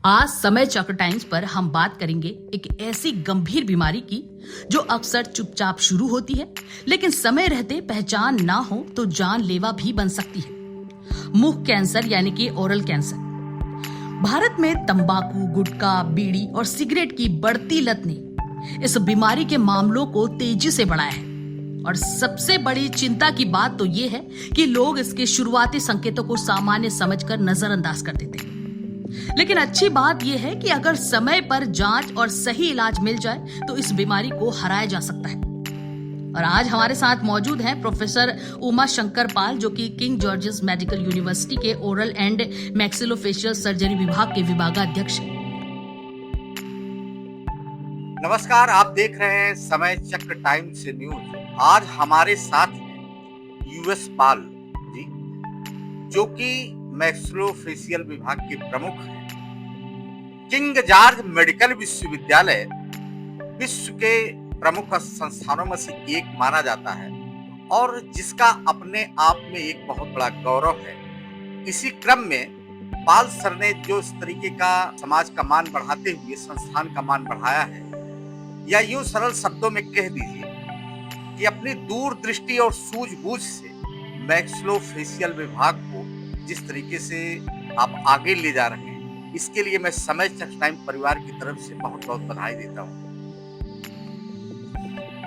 आज समय चक्र टाइम्स पर हम बात करेंगे एक ऐसी गंभीर बीमारी की जो अक्सर चुपचाप शुरू होती है, लेकिन समय रहते पहचान ना हो तो जानलेवा भी बन सकती है। मुख कैंसर यानी कि ओरल कैंसर। भारत में तंबाकू, गुटखा, बीड़ी और सिगरेट की बढ़ती लत ने इस बीमारी के मामलों को तेजी से बढ़ाया है। और सबसे बड़ी चिंता की बात तो यह है कि लोग इसके शुरुआती संकेतों को सामान्य समझकर नजरअंदाज कर देते हैं। लेकिन अच्छी बात यह है कि अगर समय पर जांच और सही इलाज मिल जाए तो इस बीमारी को हराया जा सकता है। और आज हमारे साथ मौजूद हैं प्रोफेसर उमा शंकर पाल, जो कि किंग जॉर्जेस मेडिकल यूनिवर्सिटी के ओरल एंड मैक्सिलोफेशियल सर्जरी विभाग के विभागाध्यक्ष हैं। नमस्कार, आप देख रहे हैं समय चक्र टाइम्स न्यूज। आज हमारे साथ हैं यूएस पाल जी, जो कि मैक्सिलोफेशियल विभाग के प्रमुख हैं। किंग जॉर्ज मेडिकल विश्वविद्यालय विश्व के प्रमुख संस्थानों में से एक माना जाता है और जिसका अपने आप में एक बहुत बड़ा गौरव है। इसी क्रम में पाल सर ने जो इस तरीके का समाज का मान बढ़ाते हुए संस्थान का मान बढ़ाया है, या यूं सरल शब्दों में कह दीजिए कि अपनी दूरदृष्टि और सूझबूझ से मैक्सिलोफेशियल विभाग को जिस तरीके से आप आगे ले जा रहे हैं, इसके लिए मैं समय चक्र टाइम परिवार की तरफ से बहुत बहुत बधाई देता हूं।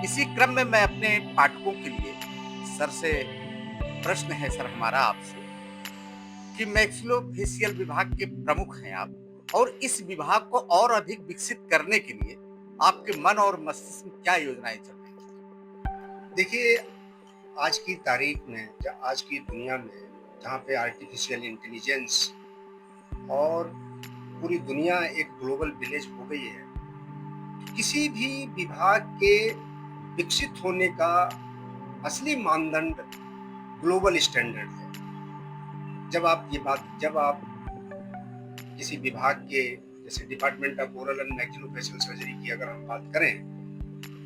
इसी क्रम में मैं अपने पाठकों के लिए सर से प्रश्न है सर हमारा आपसे कि मैक्सिलोफेशियल विभाग के प्रमुख हैं आप, और इस विभाग को और अधिक विकसित करने के लिए आपके मन और मस्तिष्क में क्या योजनाएं चल रही हैं? देखिए, आज की तारीख में, आज की दुनिया में, जहाँ पे आर्टिफिशियल इंटेलिजेंस और पूरी दुनिया एक ग्लोबल विलेज हो गई है, किसी भी विभाग के विकसित होने का असली मानदंड ग्लोबल स्टैंडर्ड है। जब आप किसी विभाग के, जैसे department of oral and maxillofacial surgery की अगर हम बात करें,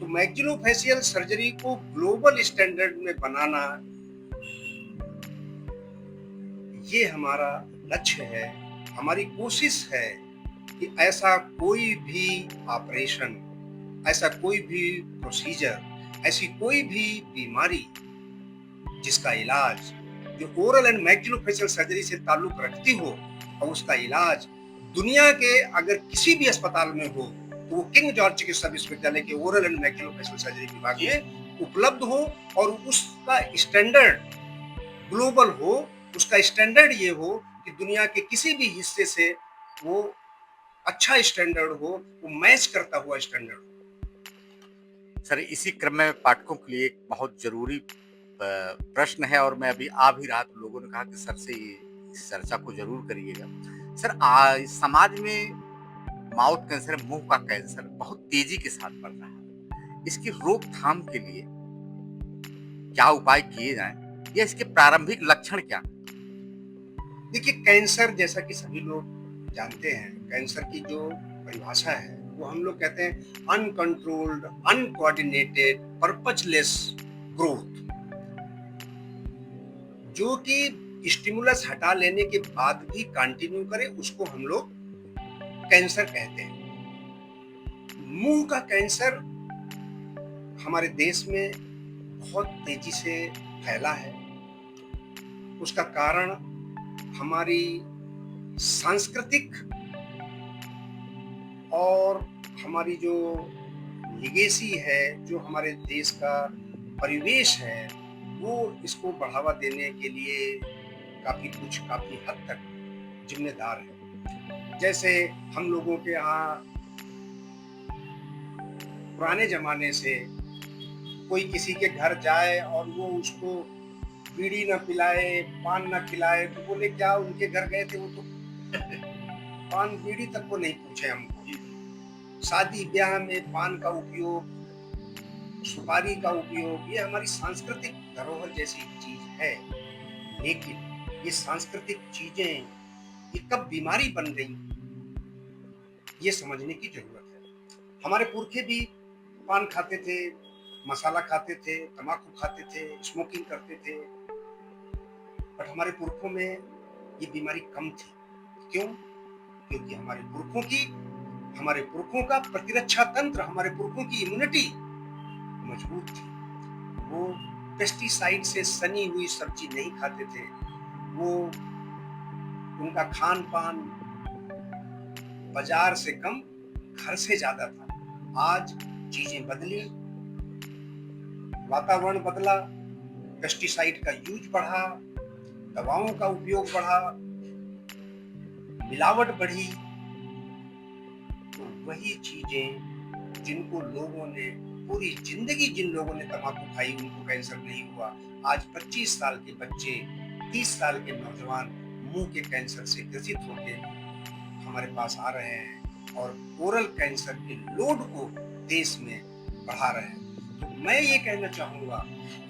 तो मैक्सिलोफेशियल सर्जरी को ग्लोबल स्टैंडर्ड में बनाना, ये हमारा लक्ष्य है, हमारी कोशिश है कि ऐसा कोई भी ऑपरेशन, ऐसा कोई भी प्रोसीजर, ऐसी कोई भी बीमारी जिसका इलाज जो ओरल एंड मैक्सिलोफेशियल सर्जरी से ताल्लुक रखती हो, और उसका इलाज दुनिया के अगर किसी भी अस्पताल में हो तो वो किंग जॉर्ज चिकित्सा विश्वविद्यालय के ओरल एंड मैक्सिलोफेशियल सर्जरी विभाग में उपलब्ध हो, और उसका स्टैंडर्ड ग्लोबल हो। उसका स्टैंडर्ड ये हो कि दुनिया के किसी भी हिस्से से वो अच्छा स्टैंडर्ड हो, वो मैच करता हुआ स्टैंडर्ड हो। सर, इसी क्रम में पाठकों के लिए एक बहुत जरूरी प्रश्न है, और मैं अभी आ भी रहा तो लोगों ने कहा कि सर से इस चर्चा को जरूर करिएगा। सर, समाज में माउथ कैंसर, मुंह का कैंसर बहुत तेजी के साथ बढ़ रहा है। इसकी रोकथाम के लिए क्या उपाय किए जाएं, या इसके प्रारंभिक लक्षण क्या? देखिए, कैंसर, जैसा कि सभी लोग जानते हैं, कैंसर की जो परिभाषा है वो हम लोग कहते हैं अनकंट्रोल्ड, अनकोऑर्डिनेटेड, पर्पजलेस ग्रोथ, जो कि स्टिमुलस हटा लेने के बाद भी कंटिन्यू करे, उसको हम लोग कैंसर कहते हैं। मुंह का कैंसर हमारे देश में बहुत तेजी से फैला है। उसका कारण हमारी सांस्कृतिक और हमारी जो लिगेसी है, जो हमारे देश का परिवेश है, वो इसको बढ़ावा देने के लिए काफी हद तक जिम्मेदार है। जैसे हम लोगों के यहाँ पुराने जमाने से कोई किसी के घर जाए और वो उसको बीड़ी न पिलाए, पान न खिलाए, तो बोले क्या उनके घर गए थे, वो तो पान बीड़ी तक को नहीं पूछे हमको। शादी ब्याह में पान का उपयोग, सुपारी का उपयोग, ये हमारी सांस्कृतिक धरोहर जैसी चीज है। लेकिन ये सांस्कृतिक चीजें ये कब बीमारी बन गई, ये समझने की जरूरत है। हमारे पुरखे भी पान खाते थे, मसाला खाते थे, तंबाकू खाते थे, स्मोकिंग करते थे, बट हमारे पुरखों में ये बीमारी कम थी। क्यों? क्योंकि हमारे पुरखों का प्रतिरक्षा तंत्र, हमारे पुरखों की इम्यूनिटी मजबूत थी। वो पेस्टिसाइड से सनी हुई सब्जी नहीं खाते थे। वो उनका खान पान बाजार से कम, घर से ज्यादा था। आज चीजें बदली, वातावरण बदला, पेस्टिसाइड का यूज बढ़ा, दवाओं का उपयोग बढ़ा, मिलावट बढ़ी। तो वही चीजें जिनको लोगों ने पूरी जिंदगी, जिन लोगों ने तंबाकू खाई उनको कैंसर नहीं हुआ, आज 25 साल के बच्चे, 30 साल के नौजवान मुंह के कैंसर से ग्रसित होकर हमारे पास आ रहे हैं और ओरल कैंसर के लोड को देश में बढ़ा रहे हैं। तो मैं ये कहना चाहूंगा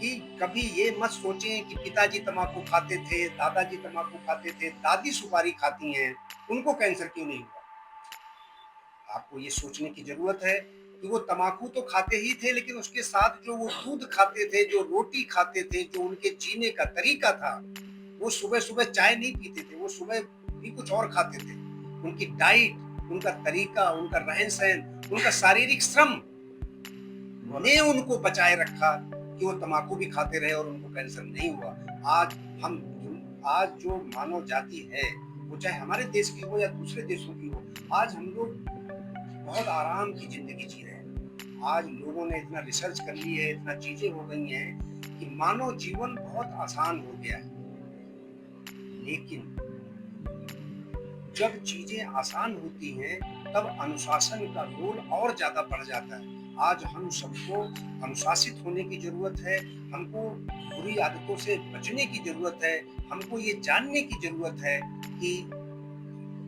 कि कभी ये मत सोचें कि पिताजी तंबाकू खाते थे, दादाजी तंबाकू खाते थे, दादी सुपारी खाती हैं, उनको कैंसर क्यों नहीं हुआ। आपको ये सोचने की जरूरत है कि वो तंबाकू तो खाते ही थे, लेकिन उसके साथ जो वो दूध खाते थे, जो रोटी खाते थे, जो उनके जीने का तरीका था, वो सुबह सुबह चाय नहीं पीते थे, वो सुबह भी कुछ और खाते थे। उनकी डाइट, उनका तरीका, उनका रहन सहन, उनका शारीरिक श्रम ने उनको बचाए रखा कि वो तंबाकू भी खाते रहे और उनको कैंसर नहीं हुआ। आज जो मानव जाति है, वो चाहे हमारे देश की हो या दूसरे देशों की हो, आज हम लोग बहुत आराम की जिंदगी जी रहे हैं। आज लोगों ने इतना रिसर्च कर ली है, इतना चीजें हो गई हैं कि मानव जीवन बहुत आसान हो गया है। लेकिन जब चीजें आसान होती हैं तब अनुशासन का रोल और ज्यादा बढ़ जाता है। आज हम सबको अनुशासित होने की जरूरत है, हमको बुरी आदतों से बचने की जरूरत है, हमको ये जानने की जरूरत है कि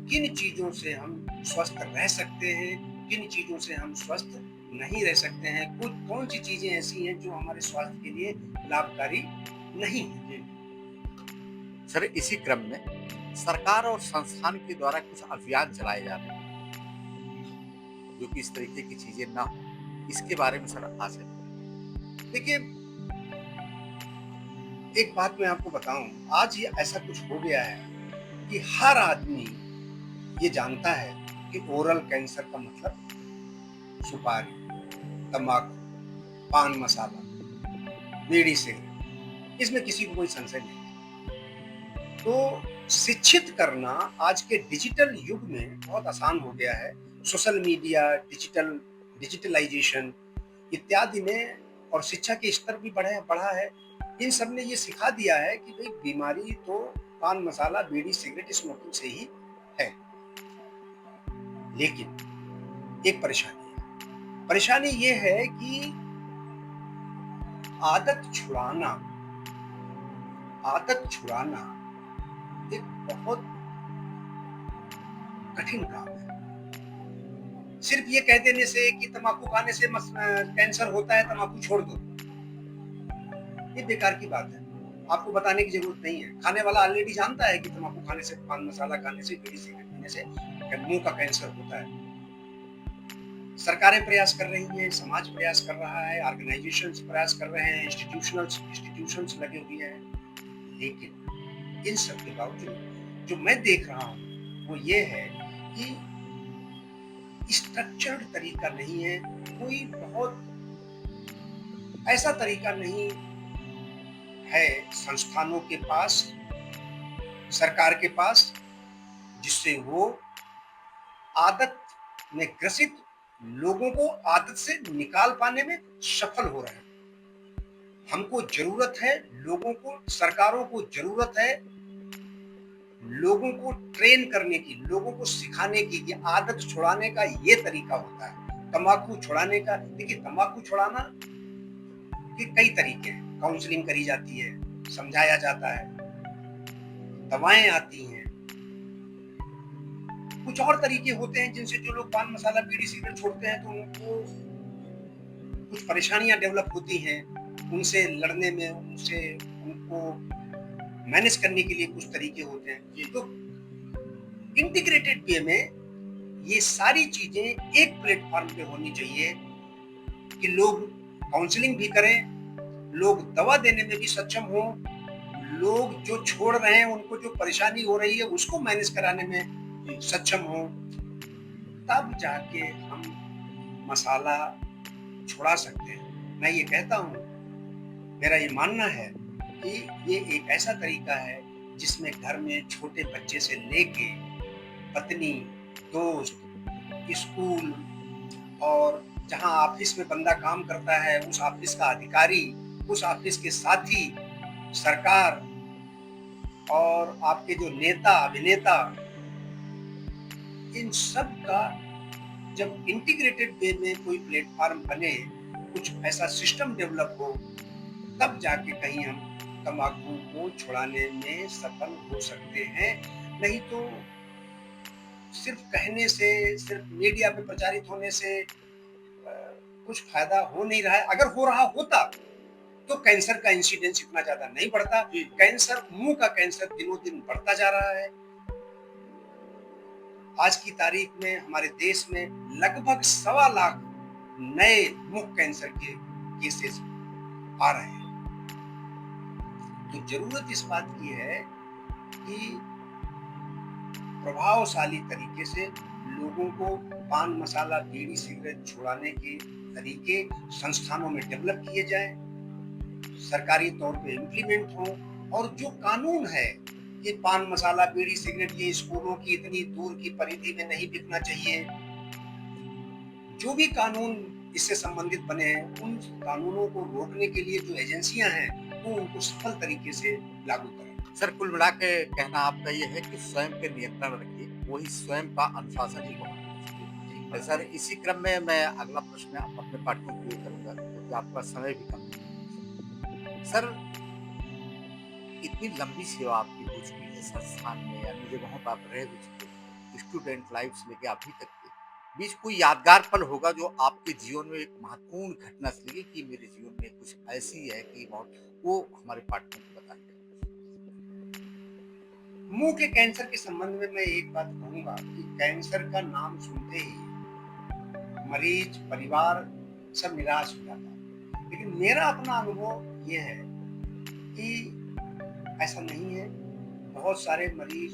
किन चीजों से हम स्वस्थ रह सकते हैं, किन चीजों से हम स्वस्थ नहीं रह सकते हैं, कौन सी चीजें ऐसी हैं जो हमारे स्वास्थ्य के लिए लाभकारी नहीं है। सर, इसी क्रम में सरकार और संस्थान के द्वारा कुछ अभियान चलाए जा रहे हैं जो कि इस तरीके की चीजें ना हो, इसके बारे में सर आज है। देखिए, एक बात मैं आपको बताऊं, आज ये ऐसा कुछ हो गया है कि हर आदमी ये जानता है कि ओरल कैंसर का मतलब सुपारी, तंबाकू, पान मसाला, बीड़ी सिगरेट, इसमें किसी को कोई संशय नहीं। तो शिक्षित करना आज के डिजिटल युग में बहुत आसान हो गया है। सोशल मीडिया, डिजिटलाइजेशन इत्यादि ने, और शिक्षा के स्तर भी बढ़ा है। इन सब ने ये सिखा दिया है कि भाई बीमारी तो पान मसाला, बीड़ी सिगरेट, स्मोकिंग से ही है। लेकिन एक परेशानी है। परेशानी ये है कि आदत छुड़ाना एक बहुत कठिन काम है। सिर्फ ये कह देने से कि तंबाकू खाने से कैंसर होता है, तंबाकू छोड़ दो, ये बेकार की बात है। आपको बताने की जरूरत नहीं है। खाने वाला ऑलरेडी जानता है कि तंबाकू खाने से, पान मसाला खाने से, बीड़ी सिगरेट पीने से मुंह का कैंसर होता है। सरकारें प्रयास कर रही हैं, समाज प्रयास कर रहा है, ऑर्गेनाइजेशंस प्रयास कर रहे हैं, इंस्टीट्यूशंस लगे हुए हैं। लेकिन इन सब के बावजूद जो मैं देख रहा हूं वो ये है कि स्ट्रक्चर्ड तरीका नहीं है, कोई बहुत ऐसा तरीका नहीं है संस्थानों के पास, सरकार के पास, जिससे वो आदत में ग्रसित लोगों को आदत से निकाल पाने में सफल हो रहे हैं। हमको जरूरत है, लोगों को, सरकारों को जरूरत है लोगों को ट्रेन करने की, लोगों को सिखाने की कि आदत छुड़ाने का ये तरीका होता है। तंबाकू छुड़ाने का, देखिए तंबाकू छुड़ाना के कई तरीके हैं। काउंसलिंग करी जाती है, समझाया जाता है, दवाएं आती हैं, कुछ और तरीके होते हैं जिनसे जो लोग पान मसाला, बीड़ी सिगरेट छोड़ते हैं तो उनको कुछ परेशानियां डेवलप होती हैं, उनसे लड़ने में, उनको मैनेज करने के लिए कुछ तरीके होते हैं। तो इंटीग्रेटेड वे में ये सारी चीजें एक प्लेटफॉर्म पे होनी चाहिए कि लोग काउंसलिंग भी करें, लोग दवा देने में भी सक्षम हो, लोग जो छोड़ रहे हैं, उनको जो परेशानी हो रही है उसको मैनेज कराने में सक्षम हो, तब जाके हम मसाला छुड़ा सकते हैं। मैं ये कहता हूँ, मेरा ये मानना है कि ये एक ऐसा तरीका है जिसमें घर में छोटे बच्चे से लेके पत्नी, दोस्त, स्कूल और जहाँ ऑफिस में बंदा काम करता है, उस ऑफिस का अधिकारी, उस ऑफिस के साथी, सरकार और आपके जो नेता, अभिनेता, इन सब का जब इंटीग्रेटेड वे में कोई प्लेटफॉर्म बने, कुछ ऐसा सिस्टम डेवलप हो, तब जाके कहीं हम तंबाकू को छुड़ाने में सफल हो सकते हैं। नहीं तो सिर्फ कहने से, सिर्फ मीडिया पे प्रचारित होने से कुछ फायदा हो नहीं रहा है। अगर हो रहा होता तो कैंसर का इंसिडेंस इतना ज्यादा नहीं बढ़ता। कैंसर, मुंह का कैंसर दिनों दिन बढ़ता जा रहा है। आज की तारीख में हमारे देश में लगभग 1.25 लाख नए मुंह कैंसर के केसेस आ रहे हैं। तो जरूरत इस बात की है कि प्रभावशाली तरीके से लोगों को पान मसाला, बीड़ी, सिगरेट छुड़ाने के तरीके संस्थानों में डेवलप किए जाएं, सरकारी तौर पे इम्प्लीमेंट हो, और जो कानून है कि पान मसाला, बीड़ी, सिगरेट ये स्कूलों की इतनी दूर की परिधि में नहीं बिकना चाहिए, जो भी कानून इससे संबंधित बने हैं, उन कानूनों को रोकने के लिए जो एजेंसियां हैं वो उनको सफल तरीके से लागू करें। सर, कुल मिला के कहना आपका ये है कि स्वयं पे नियंत्रण रखिए, वही स्वयं का अनुशासन ही होगा। सर, इसी क्रम में मैं अगला प्रश्न अपने पाठकों के लिए करूंगा, क्योंकि आपका समय भी कम है। सर, इतनी लंबी सेवा आपकी हो चुकी है संस्थान में, अन्य जगहों पर आप रह भी चुके, स्टूडेंट लाइफ से लेके अभी तक के बीच कोई यादगार पल होगा जो आपके जीवन में एक महत्वपूर्ण घटना से लगे कि मेरे जीवन में कुछ ऐसी है कि वो हमारे पाठकों को बताएं। मुंह के कैंसर के संबंध में मैं एक बात कहूंगा कि कैंसर का नाम सुनते ही मरीज, परिवार सब निराश हो जाता है। लेकिन मेरा अपना अनुभव ये है कि ऐसा नहीं है। बहुत सारे मरीज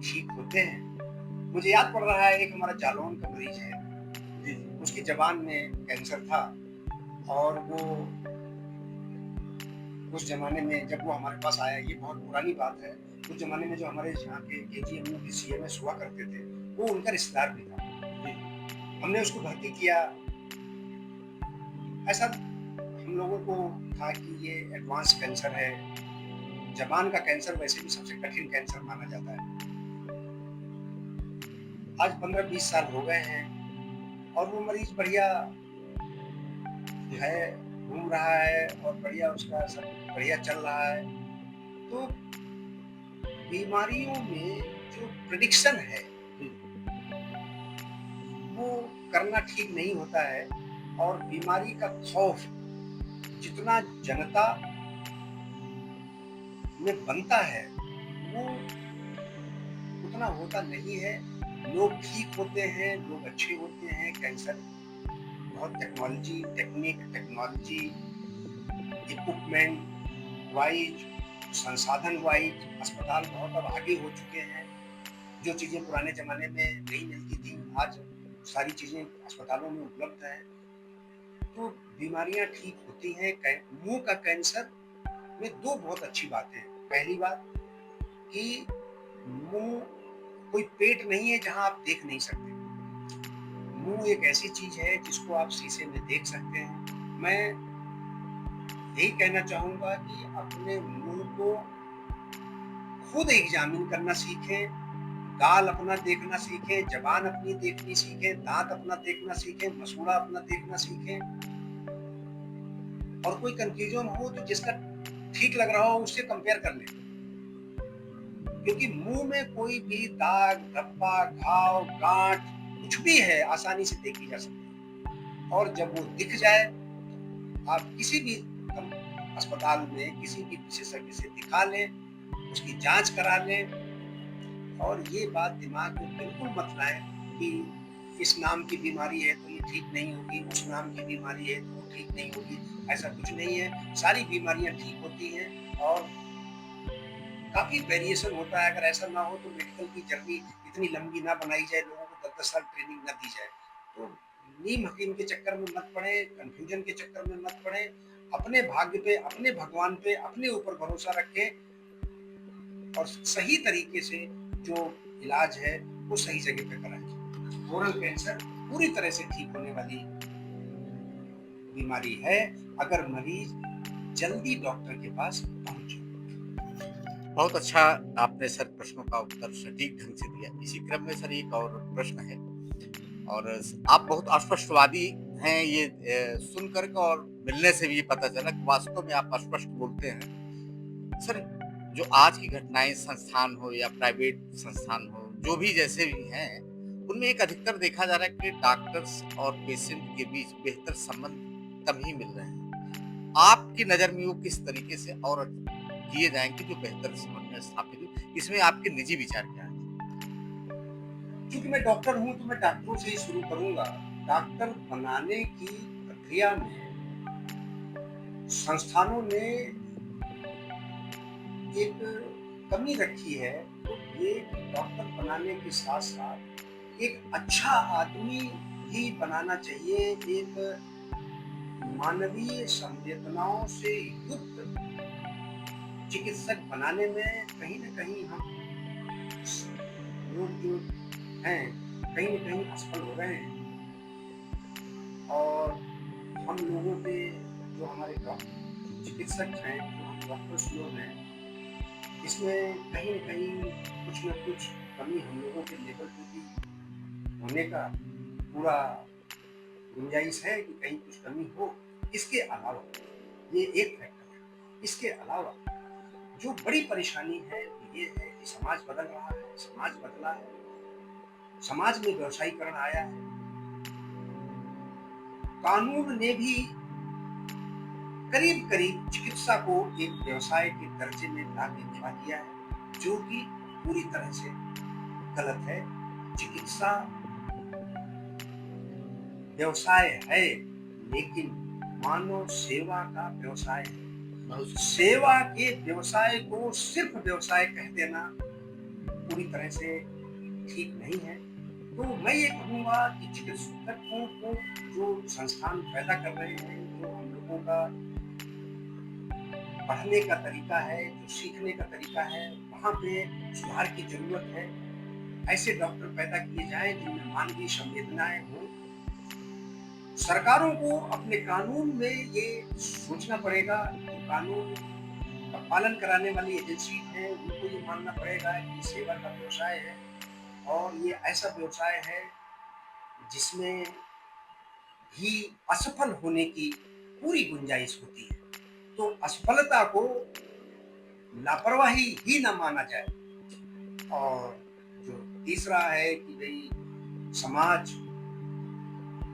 ठीक होते हैं। मुझे याद पड़ रहा है, एक हमारा जालौन का मरीज है, उसकी जबान में कैंसर था, और वो उस जमाने में जब वो हमारे पास आया, ये बहुत पुरानी बात है, उस जमाने में जो हमारे यहाँ के केजीएमयू के सीएमएस हुआ करते थे, वो उनका रिश्तेदार भी था। हमने उसको भर्ती किया। ऐसा हम लोगों को था कि ये एडवांस कैंसर है। जबान का कैंसर वैसे भी सबसे कठिन कैंसर माना जाता है। आज 15-20 साल हो गए हैं और वो मरीज बढ़िया है, घूम रहा है और बढ़िया, उसका सब बढ़िया चल रहा है। तो बीमारियों में जो प्रेडिक्शन है वो करना ठीक नहीं होता है, और बीमारी का खौफ जितना जनता में बनता है वो उतना होता नहीं है। लोग ठीक होते हैं, लोग अच्छे होते हैं। कैंसर बहुत टेक्नोलॉजी, इक्विपमेंट वाइज, संसाधन वाइज अस्पताल बहुत अब आगे हो चुके हैं। जो चीजें पुराने जमाने में नहीं मिलती थी, आज सारी चीजें अस्पतालों में उपलब्ध है। तो बीमारियां ठीक होती हैं। मुंह का कैंसर में 2 बहुत अच्छी बातें हैं। पहली बात कि मुंह कोई पेट नहीं है जहां आप देख नहीं सकते। मुंह एक ऐसी चीज है जिसको आप शीशे में देख सकते हैं। मैं यही कहना चाहूंगा कि अपने मुंह को खुद एग्जामिन करना सीखें, गाल अपना देखना सीखें, जबान अपनी देखनी सीखें, दांत अपना देखना सीखें, मसूड़ा अपना देखना सीखें। और कोई कंफ्यूजन हो तो जिसका ठीक लग रहा हो उससे कंपेयर कर लें, क्योंकि मुंह में कोई भी दाग, धब्बा, घाव, गांठ कुछ भी है आसानी से देखी जा सकती है। और जब वो दिख जाए, आप किसी भी अस्पताल में किसी भी विशेषज्ञ से दिखा लें, उसकी जांच करा लें। और ये बात दिमाग में बिल्कुल मत लाएं कि इस नाम की बीमारी है तो ये ठीक नहीं होगी, उस नाम की बीमारी है तो वो ठीक नहीं होगी। ऐसा कुछ नहीं है। सारी बीमारियां ठीक होती हैं और काफी वेरिएशन होता है। अगर ऐसा ना हो तो मेडिकल की जर्नी इतनी लंबी ना बनाई जाए, लोगों को 10-10 साल ट्रेनिंग ना दी जाए। तो नीम हकीम के चक्कर में मत पड़े, कन्फ्यूजन के चक्कर में मत पड़े। अपने भाग्य पे, अपने भगवान पे, अपने ऊपर भरोसा रखें और सही तरीके से जो इलाज है वो सही जगह पे कराएं। ओरल कैंसर पूरी तरह से ठीक होने वाली बीमारी है अगर मरीज जल्दी डॉक्टर के पास पहुंचे। बहुत अच्छा आपने सर प्रश्नों का उत्तर सटीक ढंग से दिया। इसी क्रम में सर एक और प्रश्न है और आप बहुत अस्पष्टवादी हैं ये सुन कर के और मिलने से भी ये पता चला कि वास्तव में आप अस्पष्ट बोलते हैं। सर जो आज की घटनाएं संस्थान हो या प्राइवेट संस्थान हो, जो भी जैसे भी हैं, उनमें एक अधिकतर देखा जा रहा है कि डॉक्टर्स और पेशेंट के बीच बेहतर संबंध कम ही मिल रहे हैं। आपकी नज़र में वो किस तरीके से और किए जाएँगे जो बेहतर समन्वय स्थापित हो? इसमें आपके निजी विचार क्या हैं? क्योंकि मैं डॉक्टर हूं तो मैं डॉक्टरों से ही शुरू करूंगा। डॉक्टर बनाने की प्रक्रिया में संस्थानों ने एक कमी रखी है, तो ये कि डॉक्टर बनाने के साथ साथ एक अच्छा आदमी भी बनाना चाहिए। एक मानवीय संवेदनाओं से युक्त चिकित्सक बनाने में कहीं न कहीं हम लोग जो हैं, कहीं न कहीं असफल हो रहे हैं। और हम लोगों पे जो हमारे चिकित्सक हैं, जो हम डॉक्टर्स लोग हैं, इसमें कहीं न कहीं कुछ न कुछ कमी हम लोगों के लेवल पे भी होने का पूरा गुंजाइश है कि कहीं कुछ कमी हो। इसके अलावा ये एक फैक्टर है। इसके अलावा जो बड़ी परेशानी है वो ये है कि समाज बदल रहा है, समाज बदला है, समाज में व्यवसायीकरण आया है। कानून ने भी करीब-करीब चिकित्सा को एक व्यवसाय के दर्जे में ला के खड़ा किया है, जो कि पूरी तरह से गलत है। चिकित्सा व्यवसाय है, लेकिन मानव सेवा का व्यवसाय है। सेवा के व्यवसाय को सिर्फ व्यवसाय कह देना पूरी तरह से ठीक नहीं है। तो मैं ये कहूँगा कि चिकित्सकों को जो संस्थान पैदा कर रहे हैं, जो हम लोगों का पढ़ने का तरीका है, जो सीखने का तरीका है, वहाँ पे सुधार की ज़रूरत है। ऐसे डॉक्टर पैदा किए जाएँ जिनमें मानवीय संवेदनाएँ हों। सरकारों को अपने कानून में ये सोचना पड़ेगा कि कानून का पालन कराने वाली एजेंसी है, उनको ये मानना पड़ेगा कि सेवा का व्यवसाय है और ये ऐसा व्यवसाय है जिसमें भी असफल होने की पूरी गुंजाइश होती है। तो असफलता को लापरवाही ही ना माना जाए। और जो तीसरा है कि भई समाज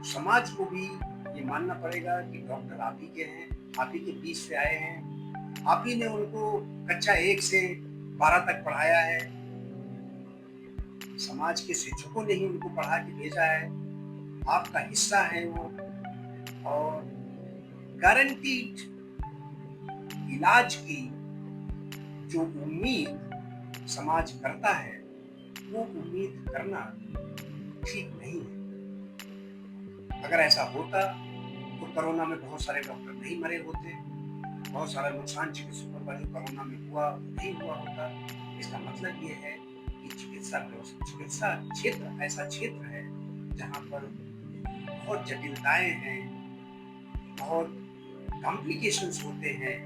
समाज को भी ये मानना पड़ेगा कि डॉक्टर आप ही के हैं, आप ही के बीच से आए हैं, आप ही ने उनको कक्षा 1 से 12 तक पढ़ाया है, समाज के शिक्षकों ने ही उनको पढ़ा के भेजा है, आपका हिस्सा है वो। और गारंटीड इलाज की जो उम्मीद समाज करता है, वो उम्मीद करना ठीक नहीं है। अगर ऐसा होता तो कोरोना में बहुत सारे डॉक्टर नहीं मरे होते, बहुत सारा नुकसान चिकित्सकों का जो कोरोना में हुआ नहीं हुआ होता। इसका मतलब ये है कि चिकित्सा क्षेत्र ऐसा क्षेत्र है जहाँ पर बहुत जटिलताएं हैं, बहुत कॉम्प्लिकेशंस होते हैं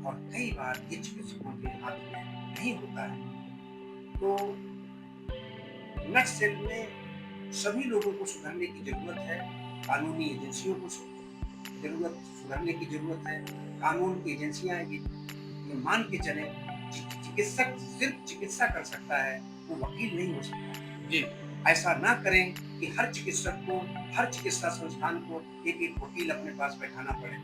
और कई बार ये चिकित्सकों के हाथ में नहीं होता है। तो नक्सल में सभी लोगों को सुधरने की जरूरत है, कानूनी एजेंसियों को सुधरने की जरूरत है। कानून की एजेंसियां ये मान के चले चिकित्सक सिर्फ चिकित्सा कर सकता है, वो वकील नहीं हो सकता। जी। ऐसा ना करें कि हर चिकित्सक को, हर चिकित्सा संस्थान को एक वकील अपने पास बैठाना पड़े।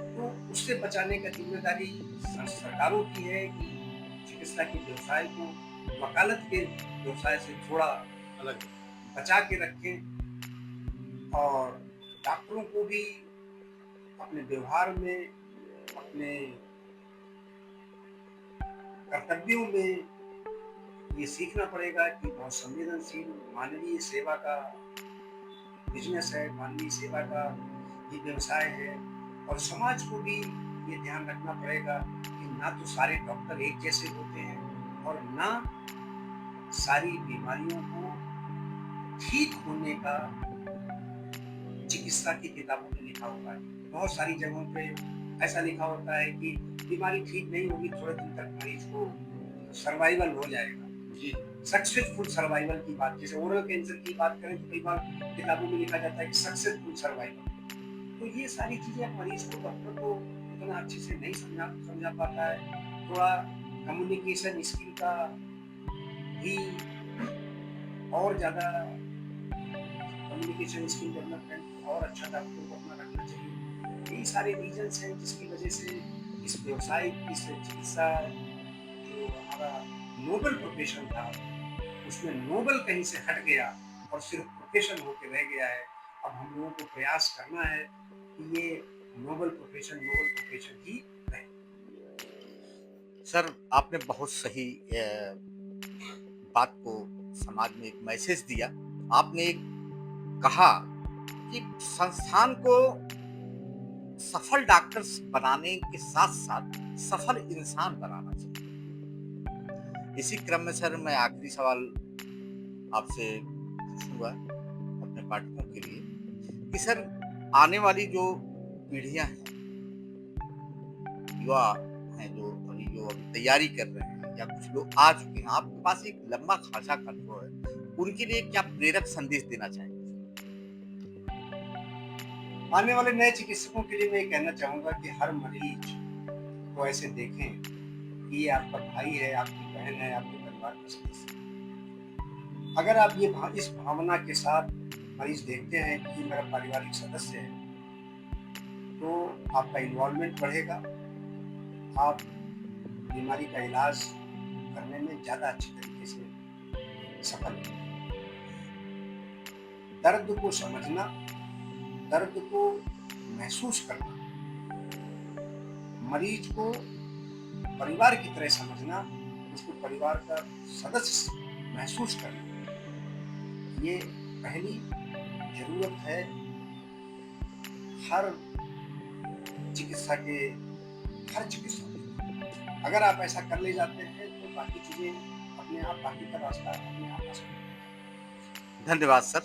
तो उससे बचाने का जिम्मेदारी सरकारों की है कि चिकित्सा के व्यवसाय को वकालत के व्यवसाय से थोड़ा अलग बचा के रखें और डॉक्टरों को भी अपने व्यवहार में, अपने कर्तव्यों में ये सीखना पड़ेगा कि बहुत संवेदनशील मानवीय सेवा का बिजनेस है, मानवीय सेवा का ये व्यवसाय है। और समाज को भी ये ध्यान रखना पड़ेगा कि ना तो सारे डॉक्टर एक जैसे होते हैं और ना सारी बीमारियों को ठीक होने का चिकित्सा की किताबों में लिखा होता है। बहुत सारी जगहों पे ऐसा लिखा होता है कि बीमारी ठीक नहीं होगी, थोड़े दिन तक मरीज को सर्वाइवल हो जाएगा। जी सक्सेसफुल सर्वाइवल की बात, जैसे ओरल कैंसर की बात करें तो कई बार किताबों में लिखा जाता है कि सक्सेसफुल सर्वाइवल। तो ये सारी चीजें मरीज को, डॉक्टर को इतना अच्छे से नहीं समझा पाता है। थोड़ा कम्युनिकेशन स्किल का भी और ज्यादा कम्युनिकेशन स्किल डेवलपमेंट और अच्छा डॉक्टर को अपना रखना चाहिए। यही सारे रीजंस हैं जिसकी वजह से इस व्यवसाय, इस चिकित्सा जो हमारा नोबल प्रोफेशन था उसमें नोबल कहीं से हट गया और सिर्फ प्रोफेशन होके रह गया है। अब हम लोगों को प्रयास करना है कि ये नोबल प्रोफेशन ही रहे। सर, आपने बहुत सही बात को समाज में एक मैसेज दिया। आपने एक कहा कि संस्थान को सफल डॉक्टर्स बनाने के साथ साथ सफल इंसान बनाना चाहिए। इसी क्रम में सर मैं आखिरी सवाल आपसे पूछूंगा अपने पाठकों के लिए कि सर आने वाली जो पीढ़ियां हैं, युवा हैं जो अभी तैयारी कर रहे हैं या कुछ लोग आ चुके हैं, आपके पास एक लंबा खासा का अनुभव है, उनके लिए क्या प्रेरक संदेश देना चाहेंगे? आने वाले नए चिकित्सकों के लिए मैं ये कहना चाहूंगा कि हर मरीज को ऐसे देखें कि ये आपका भाई है, आपकी बहन है, आपके परिवार का सदस्य है। अगर आप ये इस भावना के साथ मरीज देखते हैं कि ये मेरा पारिवारिक सदस्य है, तो आपका इन्वॉल्वमेंट बढ़ेगा, आप बीमारी का इलाज करने में ज्यादा अच्छी तरीके से सफल होंगे। दर्द को समझना, दर्द को महसूस करना, मरीज को परिवार की तरह समझना, उसको परिवार का सदस्य महसूस करना, ये पहली जरूरत है हर चिकित्सा के अगर आप ऐसा कर ले जाते हैं तो बाकी चीजें अपने आप, बाकी का रास्ता अपने आप आ सकता है। धन्यवाद सर।